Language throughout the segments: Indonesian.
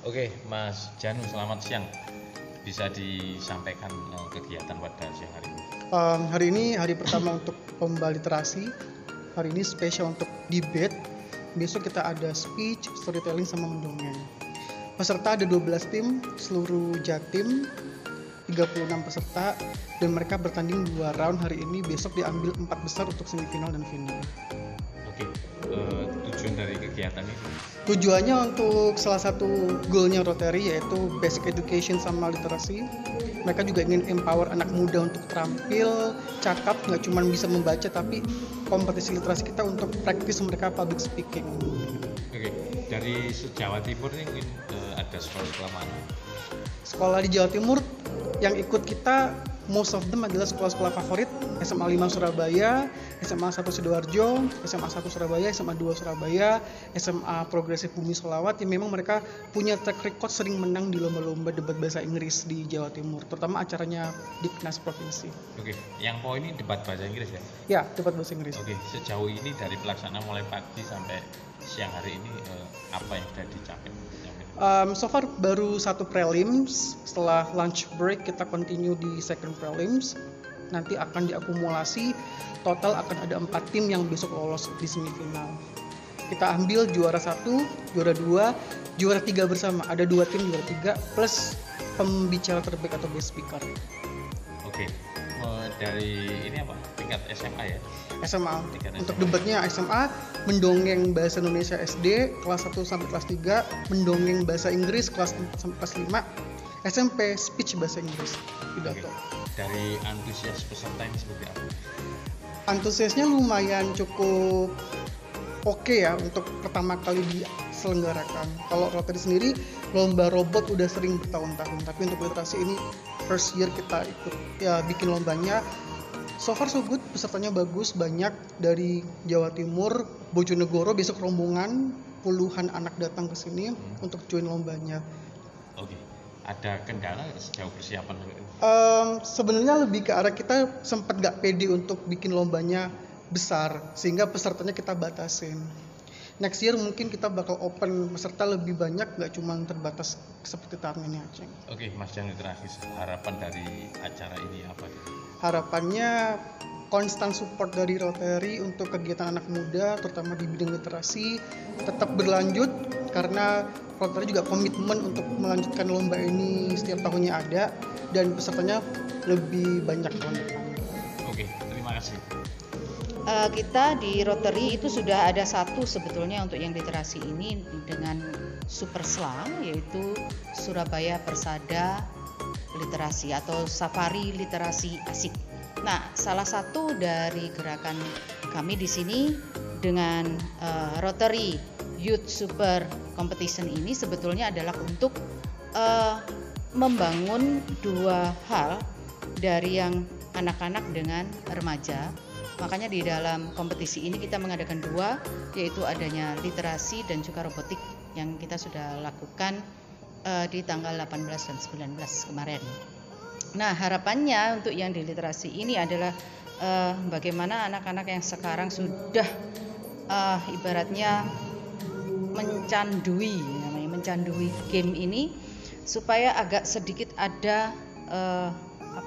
Oke, Mas Janu, selamat siang. Bisa disampaikan kegiatan pada siang hari ini? Hari ini hari pertama untuk lomba literasi. Hari ini spesial untuk debate. Besok kita ada speech, storytelling, sama mendongeng. Peserta ada 12 tim, seluruh Jatim, 36 peserta, dan mereka bertanding 2 round hari ini. Besok diambil 4 besar untuk semifinal dan final. Oke, tujuan dari kegiatan ini? Tujuannya untuk salah satu goalnya Rotary yaitu basic education sama literasi. Mereka juga ingin empower anak muda untuk terampil, cakap, nggak cuma bisa membaca tapi kompetisi literasi kita untuk praktis mereka public speaking. Oke, dari Jawa Timur ini ada sekolah-sekolah mana? Sekolah di Jawa Timur yang ikut kita most of them adalah sekolah-sekolah favorit, SMA 5 Surabaya, SMA 1 Sidoarjo, SMA 1 Surabaya, SMA 2 Surabaya, SMA Progresif Bumi Solawat, yang memang mereka punya track record sering menang di lomba-lomba debat bahasa Inggris di Jawa Timur, terutama acaranya Diknas Provinsi. Oke, yang poin ini debat bahasa Inggris ya? Ya, debat bahasa Inggris. Oke, sejauh ini dari pelaksanaan mulai pagi sampai siang hari ini apa yang sudah dicapai? So far baru satu prelims. Setelah lunch break kita continue di second prelims. Nanti akan diakumulasi. Total akan ada 4 tim yang besok lolos di semifinal. Kita ambil juara 1, juara 2, juara 3 bersama. Ada 2 tim juara 3 plus pembicara terbaik atau guest speaker. Oke, dari ini apa? Tingkat SMA ya? SMA. Tingkat Untuk SMA. debatnya SMA, mendongeng bahasa Indonesia SD kelas 1 sampai kelas 3, mendongeng bahasa Inggris kelas 4 sampai kelas 5, SMP speech bahasa Inggris, pidato. Dari antusias peserta ini seperti apa? Antusiasnya lumayan cukup oke ya untuk pertama kali diselenggarakan. Kalau Rotary sendiri lomba robot udah sering bertahun-tahun, tapi untuk literasi ini first year kita ikut ya bikin lombanya. So far so good, pesertanya bagus, banyak dari Jawa Timur, Bojonegoro, besok rombongan puluhan anak datang ke sini untuk join lombanya. Oke, ada kendala sejauh persiapan? Sebenarnya lebih ke arah kita sempat gak pede untuk bikin lombanya besar, sehingga pesertanya kita batasin. Next year mungkin kita bakal open peserta lebih banyak, gak cuma terbatas seperti tahun ini aja. Oke, Mas Jan, terakhir harapan dari acara ini apa? Harapannya konstan support dari Rotary untuk kegiatan anak muda, terutama di bidang literasi, tetap berlanjut karena Rotary juga komitmen untuk melanjutkan lomba ini setiap tahunnya ada dan pesertanya lebih banyak tahun depan. Oke, terima kasih. Kita di Rotary itu sudah ada satu sebetulnya untuk yang literasi ini dengan Super Slang, yaitu Surabaya Persada Literasi atau Safari Literasi Asik. Nah, salah satu dari gerakan kami di sini dengan Rotary Youth Super Competition ini sebetulnya adalah untuk membangun dua hal dari yang anak-anak dengan remaja. Makanya di dalam kompetisi ini kita mengadakan dua, yaitu adanya literasi dan juga robotik yang kita sudah lakukan di tanggal 18 dan 19 kemarin. Nah, harapannya untuk yang di literasi ini adalah bagaimana anak-anak yang sekarang sudah ibaratnya mencandui game ini supaya agak sedikit ada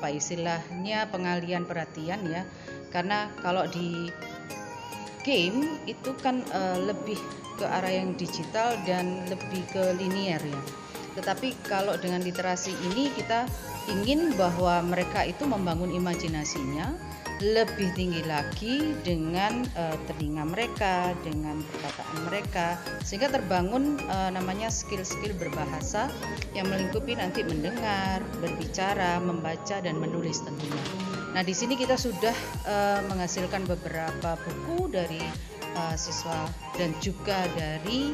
istilahnya pengalian perhatian ya. Karena kalau di game itu kan lebih ke arah yang digital dan lebih ke linear ya. Tetapi kalau dengan literasi ini kita ingin bahwa mereka itu membangun imajinasinya lebih tinggi lagi dengan telinga mereka, dengan perkataan mereka, sehingga terbangun namanya skill-skill berbahasa yang melingkupi nanti mendengar, berbicara, membaca dan menulis tentunya. Nah, di sini kita sudah menghasilkan beberapa buku dari siswa dan juga dari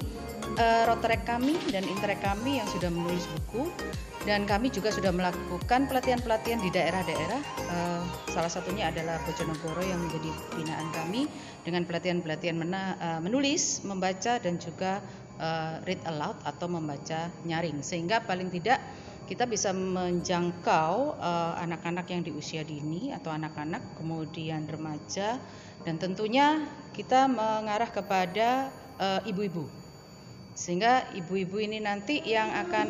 Rotrek kami dan Interreg kami yang sudah menulis buku, dan kami juga sudah melakukan pelatihan-pelatihan di daerah-daerah. Salah satunya adalah Bojonegoro yang menjadi binaan kami dengan pelatihan-pelatihan menulis, membaca dan juga read aloud atau membaca nyaring, sehingga paling tidak kita bisa menjangkau anak-anak yang di usia dini atau anak-anak, kemudian remaja, dan tentunya kita mengarah kepada ibu-ibu Sehingga ibu-ibu ini nanti yang akan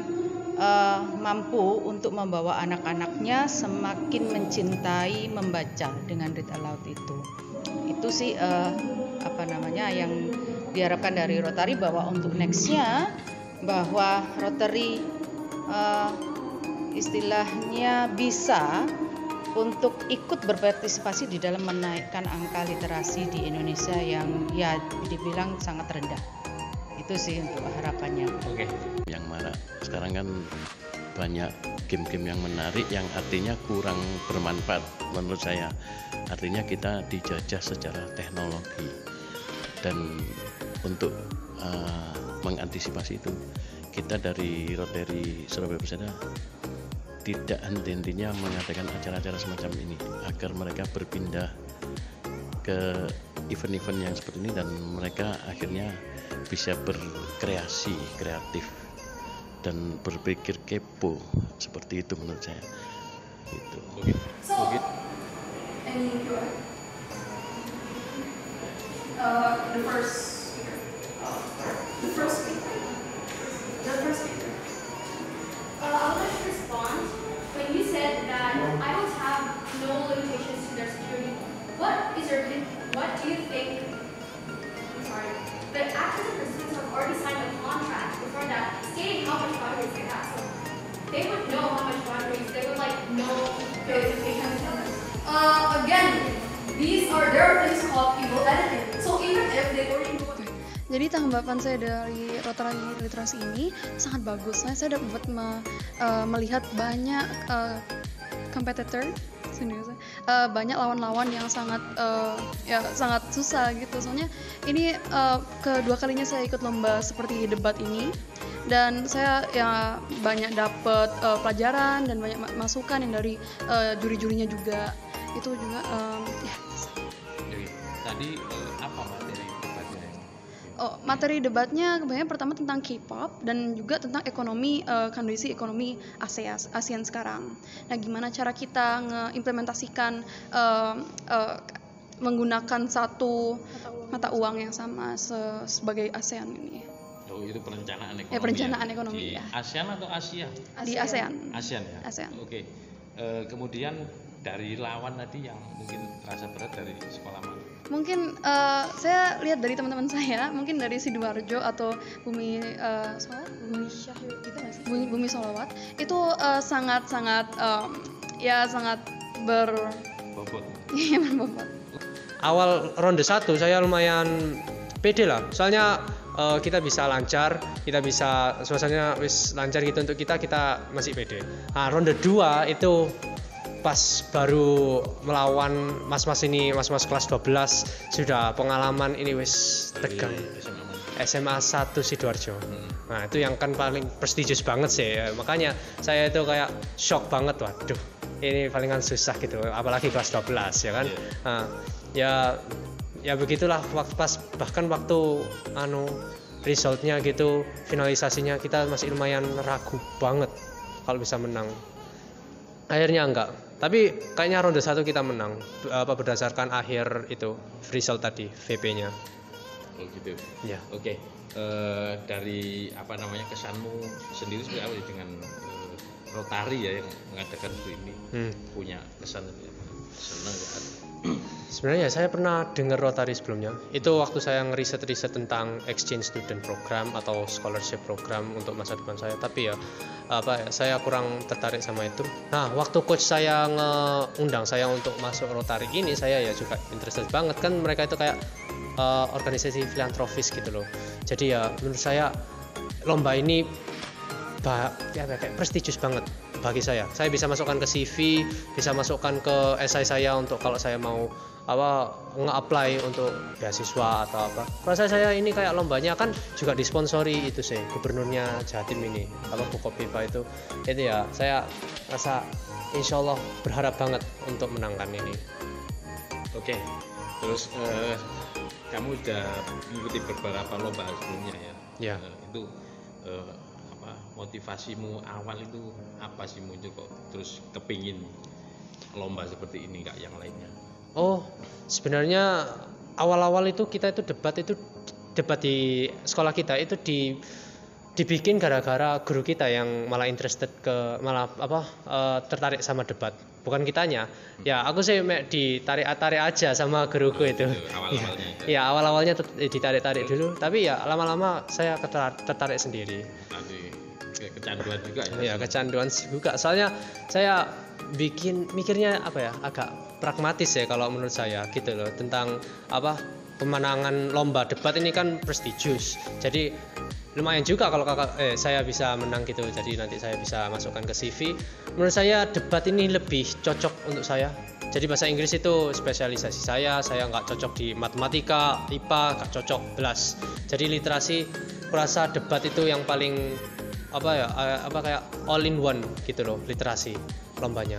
mampu untuk membawa anak-anaknya semakin mencintai membaca dengan read aloud itu. Itu sih yang diharapkan dari Rotary, bahwa untuk nextnya bahwa Rotary istilahnya bisa untuk ikut berpartisipasi di dalam menaikkan angka literasi di Indonesia yang ya dibilang sangat rendah. Itu sih untuk harapannya. Oke. Yang marak sekarang kan banyak game-game yang menarik yang artinya kurang bermanfaat menurut saya. Artinya kita dijajah secara teknologi, dan untuk mengantisipasi itu kita dari Rotary Surabaya Persada tidak henti-hentinya mengadakan acara-acara semacam ini agar mereka berpindah ke event-event yang seperti ini dan mereka akhirnya bisa berkreasi kreatif dan berpikir kepo, seperti itu menurut saya. Gitu. So, the first speaker. I'll let you respond. When you said that idols have no limitations to their security, what do you think? I'm sorry. The actors and participants have already signed a contract before that, stating how much boundaries they have. So they would know how much boundaries. They would know their limitations. Again, there are things called evil editing. So even if they already know. Jadi tanggapan saya dari Rotary Literasi ini sangat bagus. Saya dapat melihat banyak competitor, banyak lawan-lawan yang sangat susah gitu. Soalnya ini kedua kalinya saya ikut lomba seperti debat ini, dan saya ya banyak dapat pelajaran dan banyak masukan yang dari juri-jurinya juga. Itu juga Jadi, tadi apa materi debatnya? Materi debatnya kebanyakan pertama tentang K-pop dan juga tentang ekonomi, kondisi ekonomi ASEAN sekarang. Nah, gimana cara kita ngeimplementasikan menggunakan satu mata uang yang sama sebagai ASEAN ini. Oh, itu perencanaan ekonomi. Perencanaan ekonomi di ya. ASEAN atau Asia? Di ASEAN. ASEAN ya. ASEAN. Oke. Kemudian dari lawan tadi yang mungkin terasa berat dari sekolah mana? Mungkin saya lihat dari teman-teman saya, mungkin dari Sidoarjo atau Bumi Bumi Solawat itu sangat Berbobot. berbobot. Awal ronde 1 saya lumayan pede lah, soalnya kita bisa lancar, kita bisa suasananya wis lancar gitu, untuk kita masih pede. Nah, ronde 2 itu pas baru melawan mas-mas kelas 12, sudah pengalaman ini wis tegang. SMA 1 Sidoarjo. Nah, itu yang kan paling prestigious banget sih ya. Makanya saya itu kayak shock banget, waduh ini palingan susah gitu, apalagi kelas 12 ya kan. Nah, ya begitulah, bahkan waktu resultnya gitu, finalisasinya kita masih lumayan ragu banget kalau bisa menang. Akhirnya enggak, tapi kayaknya ronde 1 kita menang berdasarkan akhir itu result tadi, VP-nya. Oh gitu. Ya. Oke. Dari kesanmu sendiri seperti apa dengan Rotary ya yang mengadakan ini? Punya kesan senang ya? Sebenarnya saya pernah dengar Rotary sebelumnya. Itu waktu saya ngeriset tentang exchange student program atau scholarship program untuk masa depan saya. Tapi saya kurang tertarik sama itu. Nah, waktu coach saya ngundang saya untuk masuk Rotary ini, saya ya juga interested banget, kan mereka itu kayak organisasi filantropis gitu loh. Jadi ya menurut saya lomba ini kayak prestigious banget bagi saya. Saya bisa masukkan ke CV, bisa masukkan ke esai saya untuk kalau saya mau nge-apply untuk beasiswa atau apa. Rasa saya ini kayak lombanya kan juga disponsori itu sih gubernurnya Jatim ini, Bukopipa itu ya, saya rasa insyaallah berharap banget untuk menangkan ini. Oke. Terus kamu sudah mengikuti beberapa lomba sebelumnya ya? Ya. Itu motivasimu awal itu apa sih, muncul kok terus kepingin lomba seperti ini, nggak yang lainnya? Oh, sebenarnya awal-awal itu kita itu debat itu debat di sekolah kita itu dibikin gara-gara guru kita yang malah tertarik sama debat, bukan kitanya. Ya aku sih ditarik aja sama guruku itu. Awal-awalnya. Ya awal-awalnya ditarik dulu, tapi ya lama-lama saya tertarik sendiri. Nanti kecanduan juga ya. Ya kecanduan juga. Soalnya saya mikirnya agak pragmatis ya kalau menurut saya gitu loh, tentang pemenangan lomba debat ini kan prestigious. Jadi lumayan juga kalau saya bisa menang gitu, jadi nanti saya bisa masukkan ke CV. Menurut saya debat ini lebih cocok untuk saya. Jadi bahasa Inggris itu spesialisasi saya nggak cocok di matematika, IPA nggak cocok belas. Jadi literasi, kurasa debat itu yang paling kayak all in one gitu loh, literasi lombanya.